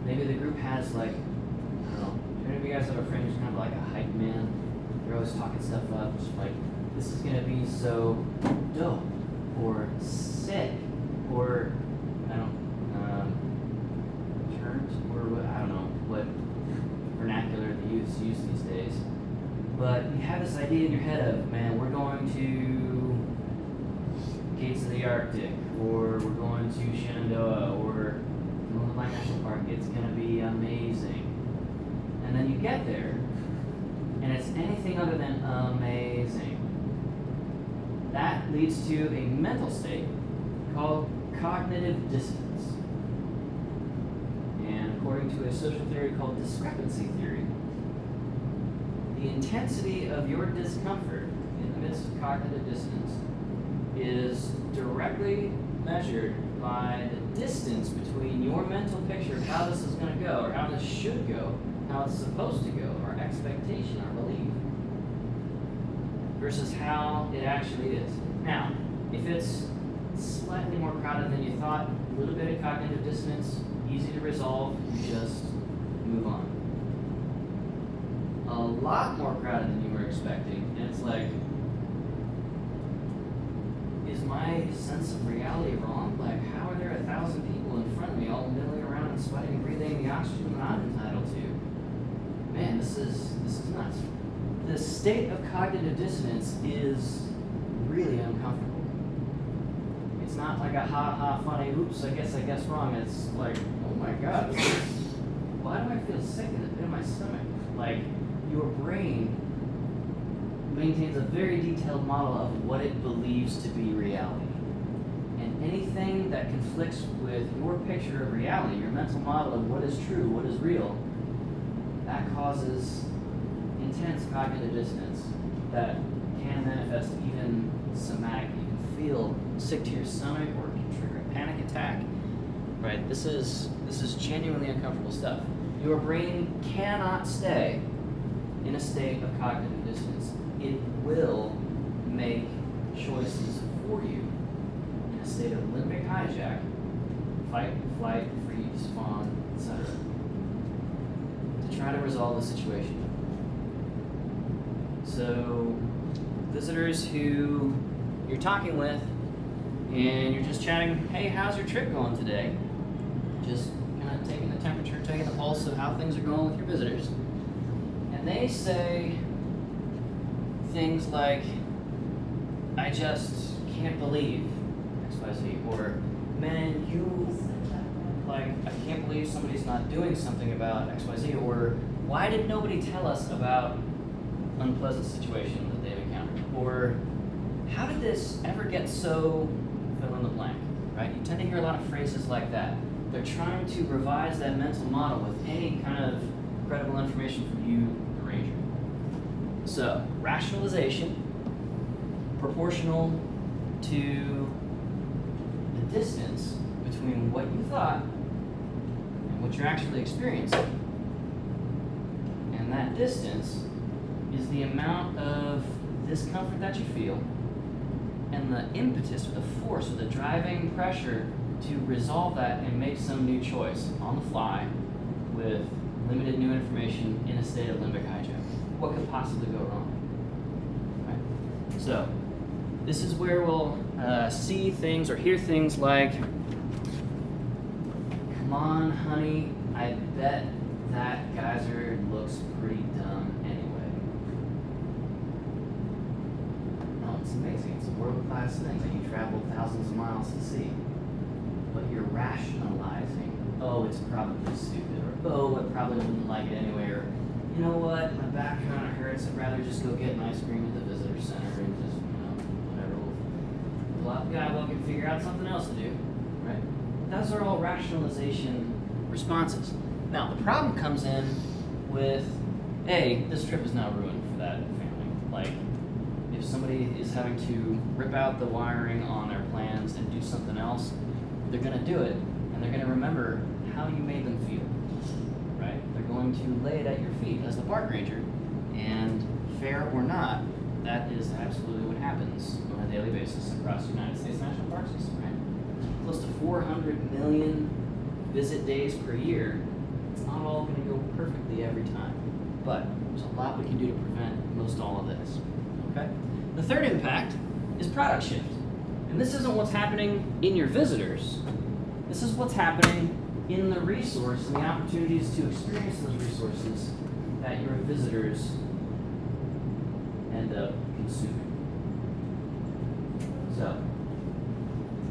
Maybe the group has, like, I don't know, do any of you guys have a friend who's kind of like a hype man? They're always talking stuff up, just like, this is going to be so dope, or sick, or, I don't, terms, or but you have this idea in your head of, man, we're going to Gates of the Arctic, or we're going to Shenandoah, or Northern Light National Park. It's going to be amazing. And then you get there, and it's anything other than amazing. That leads to a mental state called cognitive dissonance. And according to a social theory called discrepancy theory, the intensity of your discomfort in the midst of cognitive dissonance is directly measured by the distance between your mental picture of how this is going to go, or how this should go, how it's supposed to go, our expectation, our belief, versus how it actually is. Now, if it's slightly more crowded than you thought, a little bit of cognitive dissonance, easy to resolve, you just move on. A lot more crowded than you were expecting, and it's like, is my sense of reality wrong? Like, how are there 1,000 people in front of me all milling around and sweating and breathing the oxygen that I'm entitled to? Man, this is nuts. The state of cognitive dissonance is really uncomfortable. It's not like a ha funny, oops, I guess wrong. It's like, oh my God, why do I feel sick in the pit of my stomach? Like, your brain maintains a very detailed model of what it believes to be reality. And anything that conflicts with your picture of reality, your mental model of what is true, what is real, that causes intense cognitive dissonance that can manifest even somatically. You can feel sick to your stomach, or it can trigger a panic attack. Right? This is genuinely uncomfortable stuff. Your brain cannot stay in a state of cognitive dissonance. It will make choices for you in a state of limbic hijack, fight, flight, freeze, fawn, etc., to try to resolve the situation. So, visitors who you're talking with, and you're just chatting, hey, how's your trip going today? Just kind of taking the temperature, taking the pulse of how things are going with your visitors. And they say things like, I just can't believe XYZ, or man, I can't believe somebody's not doing something about XYZ, or why did nobody tell us about unpleasant situation that they've encountered, or how did this ever get so fill in the blank, right? You tend to hear a lot of phrases like that. They're trying to revise that mental model with any kind of credible information from you, the ranger. So, rationalization, proportional to the distance between what you thought and what you're actually experiencing. And that distance is the amount of discomfort that you feel and the impetus or the force or the driving pressure to resolve that and make some new choice on the fly with limited new information in a state of limbic hijack. What could possibly go wrong? Right? So, this is where we'll see things or hear things like, come on, honey, I bet that geyser looks pretty dumb anyway. No, it's amazing. It's a world-class thing that you traveled thousands of miles to see. But you're rationalizing, oh, it's probably stupid, or oh, I probably wouldn't like it anyway, or you know what, my back kind of hurts, I'd rather just go get an ice cream at the visitor center and just, whatever, we'll pull out the guidebook and figure out something else to do, right? Those are all rationalization responses. Now, the problem comes in with, A, this trip is now ruined for that family. Like, if somebody is having to rip out the wiring on their plans and do something else, they're going to do it, and they're going to remember how you made them feel, right? They're going to lay it at your feet as the park ranger, and fair or not, that is absolutely what happens on a daily basis across the United States National Park System, right? Close to 400 million visit days per year. It's not all going to go perfectly every time, but there's a lot we can do to prevent most all of this, okay? The third impact is product shift. And this isn't what's happening in your visitors. This is what's happening in the resource and the opportunities to experience those resources that your visitors end up consuming. So,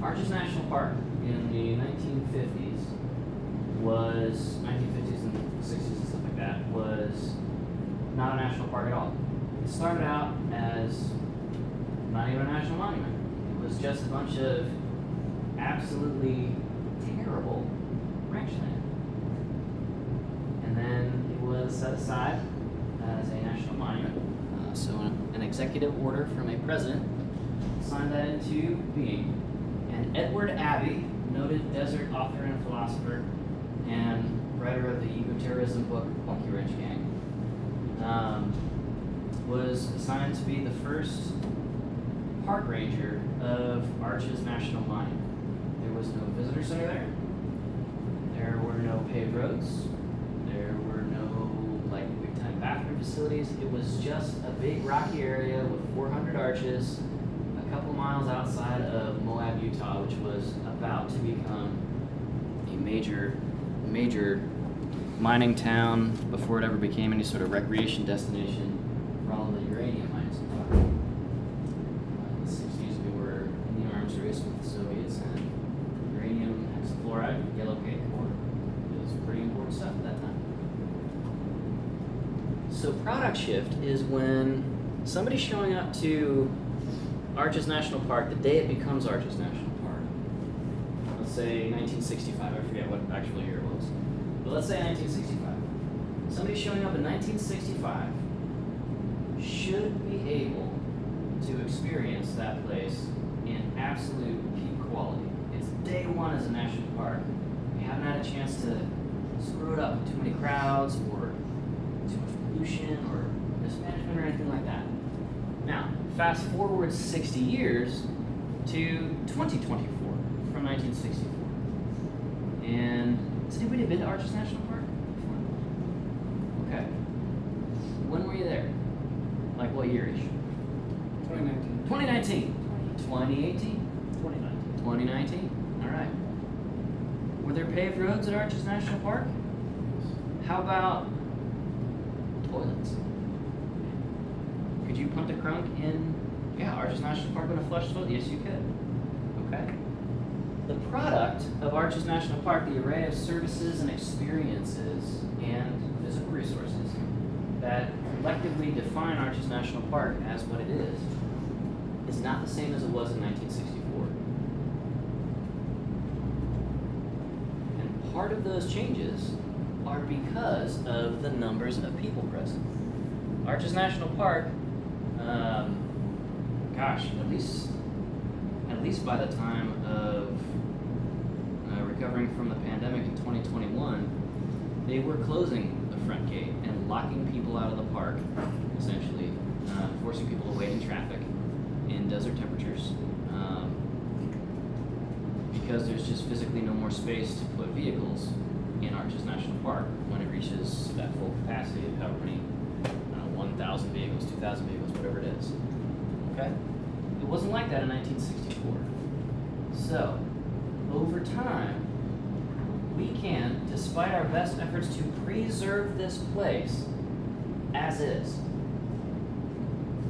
Arches National Park in the 1950s was, 1950s and 60s and stuff like that, was not a national park at all. It started out as not even a national monument. It was just a bunch of absolutely terrible ranchland. And then it was set aside as a national monument. So an executive order from a president signed that into being. And Edward Abbey, noted desert author and philosopher, and writer of the eco-terrorism book Monkey Wrench Gang, was assigned to be the first park ranger of Arches National Monument. There was no visitor center there. There were no paved roads. There were no big-time bathroom facilities. It was just a big rocky area with 400 arches, a couple miles outside of Moab, Utah, which was about to become a major mining town before it ever became any sort of recreation destination for all of the uranium mines. In the 60s, we were in the arms race with the Soviets, and uranium hexafluoride, yellow cake ore, was pretty important stuff at that time. So product shift is when somebody's showing up to Arches National Park the day it becomes Arches National Park. Let's say 1965, I forget what actual year it was. But let's say 1965. Somebody showing up in 1965 should be able to experience that place in absolute peak quality. It's day one as a national park. We haven't had a chance to screw it up with too many crowds or too much pollution or mismanagement or anything like that. Now, fast forward 60 years to 2024 from 1964. And has anybody been to Arches National Park before? Okay. When were you there? Like what year-ish? 2019. 2019. 2018? 2019. 2019? All right. Were there paved roads at Arches National Park? How about toilets? Could you punt a crunk in, Arches National Park with a flush toilet? Yes, you could. Okay. The product of Arches National Park, the array of services and experiences and physical resources that collectively define Arches National Park as what it is not the same as it was in 1964. And part of those changes are because of the numbers of people present. Arches National Park, at least by the time of recovering from the pandemic in 2021, they were closing the front gate and locking people out of the park, essentially, forcing people to wait in traffic in desert temperatures, because there's just physically no more space to put vehicles in Arches National Park when it reaches that full capacity of however many, 1,000 vehicles, 2,000 vehicles, whatever it is. Okay? It wasn't like that in 1964. So, over time, we can, despite our best efforts to preserve this place as is,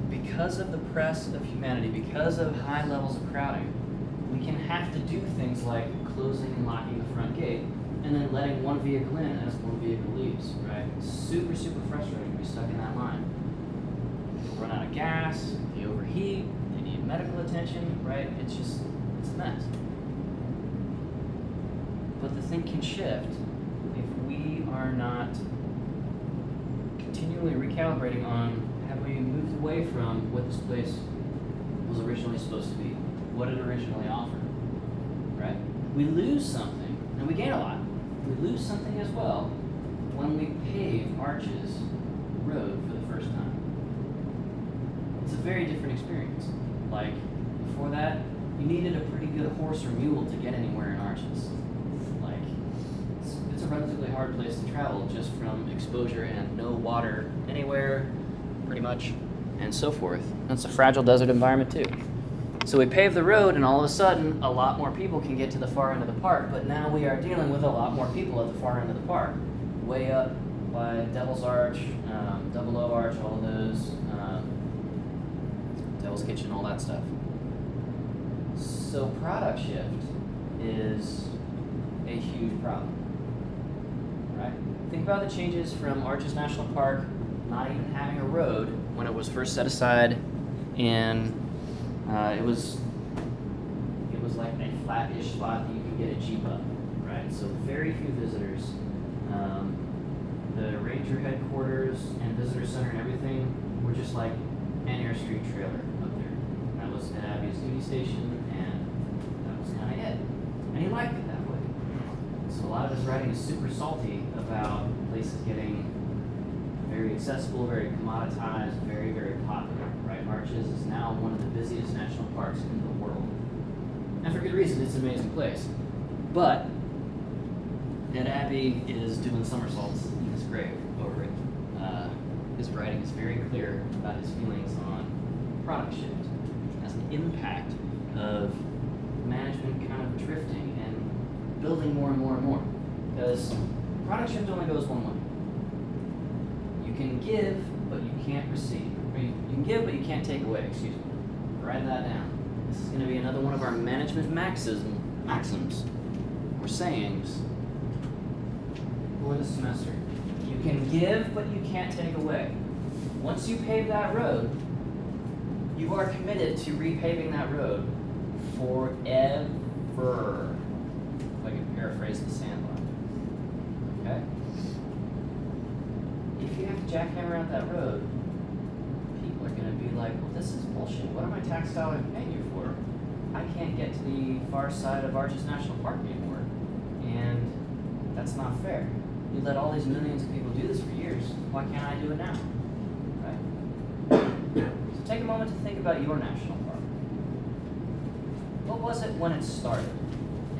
because of the press of humanity, because of high levels of crowding, we can have to do things like closing and locking the front gate and then letting one vehicle in as one vehicle leaves, right? Super, super frustrating to be stuck in that line. People run out of gas, they overheat, they need medical attention, right? It's a mess. But the thing can shift if we are not continually recalibrating on have we moved away from what this place was originally supposed to be, what it originally offered, right? We lose something, and we gain a lot. We lose something as well when we pave Arches Road for the first time. It's a very different experience. Like, before that, you needed a pretty good horse or mule to get anywhere in Arches. Like, it's a relatively hard place to travel just from exposure and no water anywhere, pretty much, and so forth. It's a fragile desert environment too. So we pave the road, and all of a sudden, a lot more people can get to the far end of the park, but now we are dealing with a lot more people at the far end of the park. Way up by Devil's Arch, Double O Arch, all of those, Hell's Kitchen, all that stuff. So product shift is a huge problem, right? Think about the changes from Arches National Park not even having a road when it was first set aside in, it was like a flat-ish spot that you could get a Jeep up, right? So very few visitors. The ranger headquarters and visitor center and everything were just like an Airstreet trailer up there. That was Ed Abbey's duty station, and that was kind of it. And he liked it that way. So a lot of his writing is super salty about places getting very accessible, very commoditized, very, very popular, right? Arches is now one of the busiest national parks in the world. And for good reason, it's an amazing place. But Ed Abbey is doing somersaults in his grave over it. His writing is very clear about his feelings on product shift as an impact of management kind of drifting and building more and more and more. Because product shift only goes one way. You can give, but you can't receive. Or you can give, but you can't take away, excuse me. Write that down. This is going to be another one of our management maxims or sayings for the semester. You can give, but you can't take away. Once you pave that road, you are committed to repaving that road forever. If I can paraphrase the Sandlot. Okay? If you have to jackhammer out that road, people are going to be like, well, this is bullshit. What are my tax dollars paying you for? I can't get to the far side of Arches National Park anymore. And that's not fair. You let all these millions of people do this for years. Why can't I do it now? Right? So take a moment to think about your national park. What was it when it started?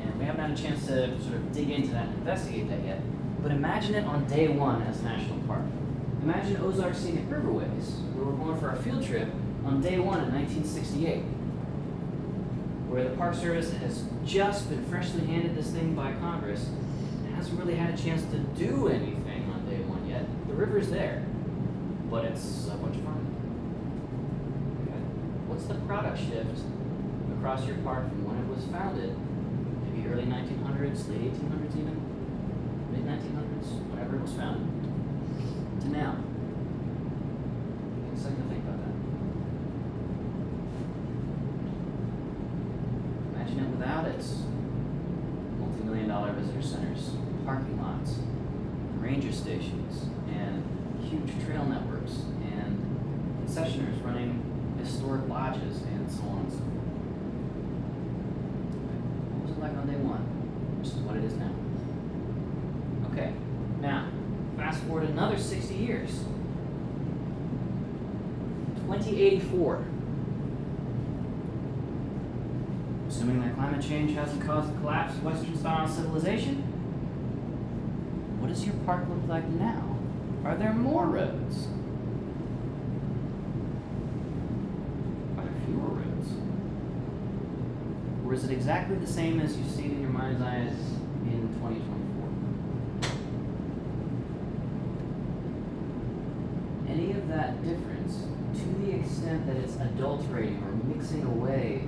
And we haven't had a chance to sort of dig into that and investigate that yet. But imagine it on day one as a national park. Imagine Ozark Scenic Riverways, where we're going for our field trip on day one in 1968, where the Park Service has just been freshly handed this thing by Congress and hasn't really had a chance to do anything on day one yet. The river's there, but it's a bunch of fun. Okay. What's the product shift across your park from when it was founded, maybe early 1900s, late 1800s even, mid 1900s, whenever it was founded, to now? Take a second to think about that. Imagine it without its multi-million-dollar visitor centers, parking lots, ranger stations, and huge trail networks, and concessionaires running historic lodges, and so on and so forth. What was it like on day one versus what it is now? Okay, now, fast forward another 60 years. 2084. Assuming that climate change hasn't caused the collapse of Western style civilization, what does your park look like now? Are there more roads? Are there fewer roads? Or is it exactly the same as you see it in your mind's eye in 2024? Any of that difference, to the extent that it's adulterating or mixing away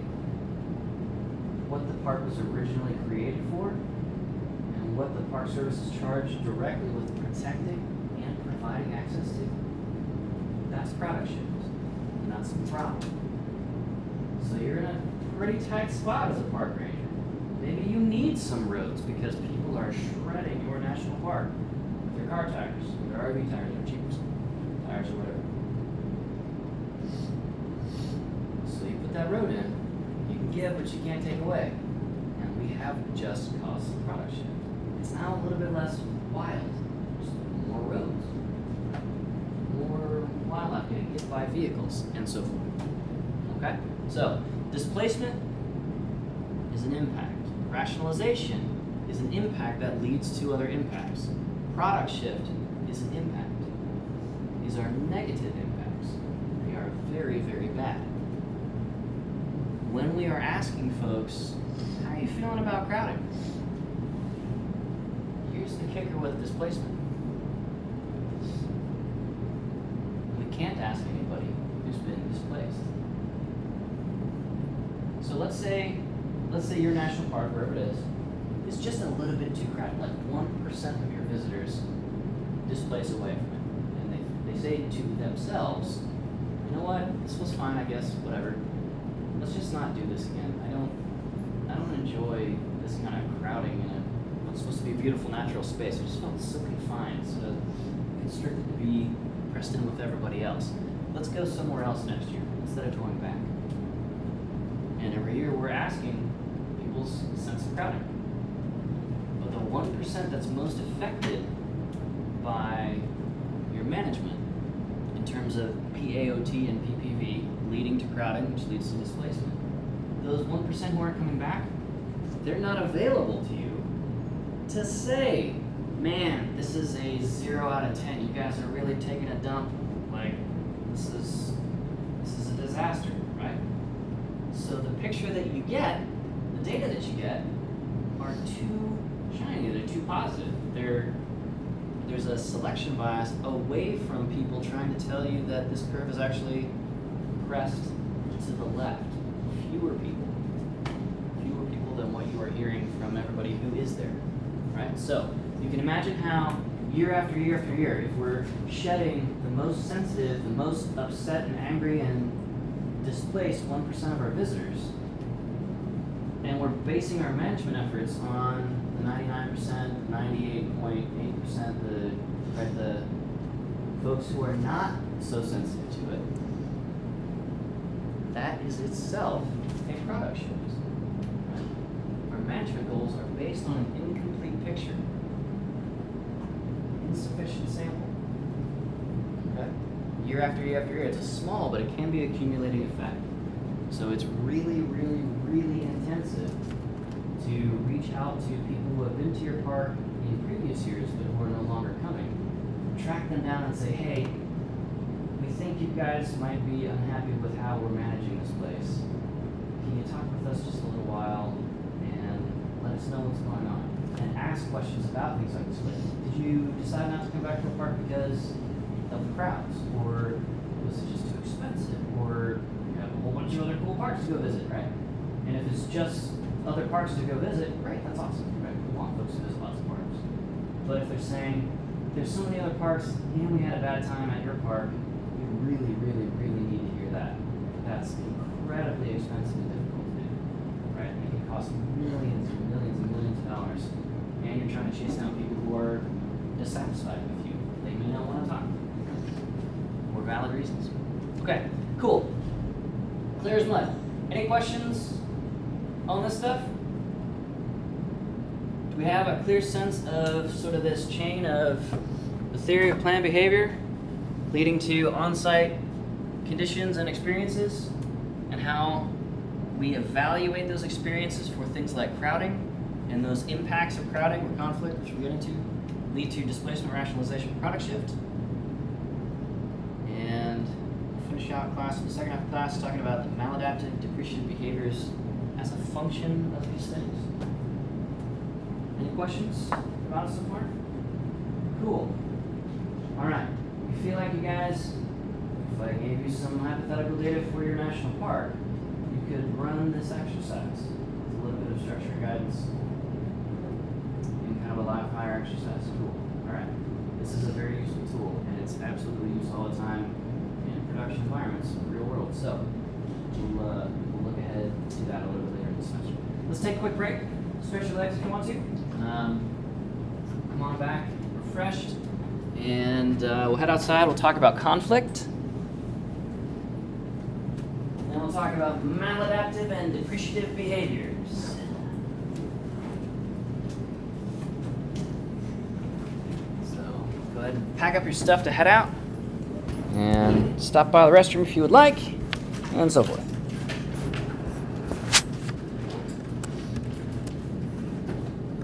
what the park was originally created for, and what the Park Service is charged directly with protecting and providing access to, that's product shift, and that's the problem. So you're in a pretty tight spot as a park ranger. Maybe you need some roads because people are shredding your national park with their car tires, their RV tires, or Jeepers tires, or whatever. So you put that road in. You can give, but you can't take away. And we have just caused some product shift. It's now a little bit less wild. There's more roads, more wildlife getting hit by vehicles, and so forth. Okay? So, displacement is an impact. Rationalization is an impact that leads to other impacts. Product shift is an impact. These are negative impacts. They are very, very bad. When we are asking folks, how are you feeling about crowding? Here's the kicker with displacement. We can't ask anybody who's been displaced. So let's say your national park, wherever it is just a little bit too crowded. Like 1% of your visitors displace away from it. And they say to themselves, you know what, this was fine, I guess, whatever. Let's just not do this again. I don't enjoy this kind of crowding in what's supposed to be a beautiful natural space. I just felt so confined, so constricted to be pressed in with everybody else. Let's go somewhere else next year instead of going back. And every year we're asking people's sense of crowding. But the 1% that's most affected by your management in terms of PAOT and PPV leading to crowding, which leads to displacement, those 1% who aren't coming back, they're not available to you to say, man, this is a 0 out of 10. You guys are really taking a dump. Like, this is a disaster, right? So the picture that you get, the data that you get, are too shiny. They're too positive. There's a selection bias away from people trying to tell you that this curve is actually pressed to the left. Fewer people than what you are hearing from everybody who is there, right? So you can imagine how year after year after year, if we're shedding the most sensitive, the most upset and angry and displaced 1% of our visitors, and we're basing our management efforts on the 99%, 98.8%, the folks who are not so sensitive to it, that is itself a product shift. Right? Our management goals are based on an incomplete picture, insufficient sample. Okay? Year after year after year, it's a small, but it can be accumulating effect. So it's really, really, really intensive to reach out to people who have been to your park in previous years but who are no longer coming. Track them down and say, hey, we think you guys might be unhappy with how we're managing this place. Can you talk with us just a little while and let us know what's going on? And ask questions about things like this. Like, did you decide not to come back to the park because of the crowds? Or was it just too expensive? Or you have a whole bunch of other cool parks to go visit, right? And if it's just other parks to go visit, great, that's awesome, right? We want folks to visit lots of parks. But if they're saying, there's so many other parks and we had a bad time at your park, we really, really, really need to hear that. That's incredibly expensive and difficult to do, right? It can cost millions and millions and millions of dollars. And you're trying to chase down people who are dissatisfied with you. They may not want to talk. For valid reasons. Okay, cool. Clear as mud. Any questions on this stuff? Do we have a clear sense of sort of this chain of the theory of planned behavior leading to on-site conditions and experiences, and how we evaluate those experiences for things like crowding, and those impacts of crowding or conflict, which we'll get into, lead to displacement, rationalization, product shift? And we'll finish out class in the second half of class talking about the maladaptive, depreciative behaviors as a function of these things. Any questions about it so far? Cool. All right. You feel like you guys, if I gave you some hypothetical data for your national park, you could run this exercise with a little bit of structure and guidance in kind of a live fire exercise. Cool. All right. This is a very useful tool, and it's absolutely used all the time in production environments, in the real world. So we'll look ahead to that a little bit later in the semester. Let's take a quick break. Stretch your legs if you want to. Come on back, refreshed, and we'll head outside. We'll talk about conflict, and then we'll talk about maladaptive and depreciative behaviors. So go ahead and pack up your stuff to head out, and stop by the restroom if you would like, and so forth.